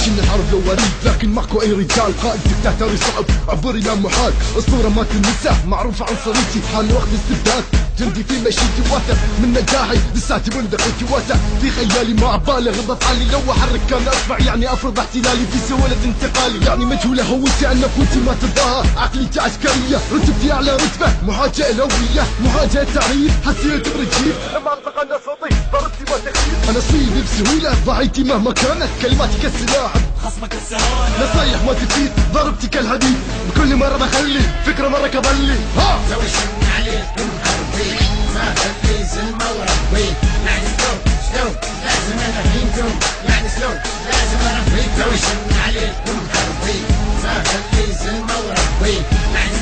عايشين الحرب لو وريد، لكن ماكو اي رجال. قائد دكتاتوري صعب عبر الى محال، اسطوره ما تنسى معروفه عنصريتي. حان وقت استبداد جندي في مشيتي واثق من نجاحي، لساتي بندقيتي واثق في خيالي ما ابالغ بافعالي. لو احرك كان اسمع يعني افرض احتلالي في سهوله انتقالي. يعني مجهوله هويتي ان قوتي ما تتظاهر، عقليتي عسكريه رتبتي اعلى رتبه. محاجاه الهويه مواجهه تعريف، حسيت برجيف لما انطق صوتي ضربتي ما تخيف. انا صيدي بسهوله ضعيتي مهما كانت، كلماتي كالسلاح خصمك السهالة، نصايح ما تفيد ضربتي كالهديد. بكل مره بخلي فكره مره كظلي ها سوي شن عليكم حربي، ما خلي زلمه وربي. يعني سلو لازم انهيكم، يعني سلو لازم اربيكم. سوي شن عليكم حربي، ما خلي زلمه وربي. يعني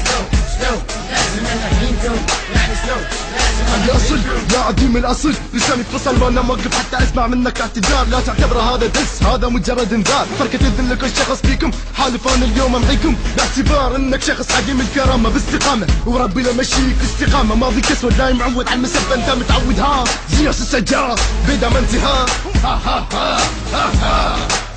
سلو لازم انهيكم، يعني سلو لازم عندي اصل يا عديم الاصل، لساني فصل وانا موقف حتى اسمع منك اعتذار. لا تعتبره هذا دس، هذا مجرد انذار. فرقة اذن لكل شخص فيكم حالف انا اليوم امحيكم، باعتبار انك شخص عديم الكرامه باستقامه. وربي لا مشيك استقامه، ماضيك اسود دايم معود على المسبه انت متعود. ها زياس السجار بدا ما انتهى.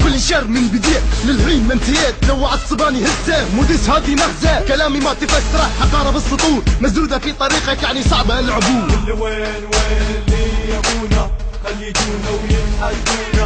كل شر من بديع للحين ما انتهيت. لو عصباني هزه مدس هذه مغزى، كلامي ما تفسره حقاره بالسطور مسدوده في طريقك يعني صعبه العبور. وين اللي يبونا خلي يجونا وينحدونا.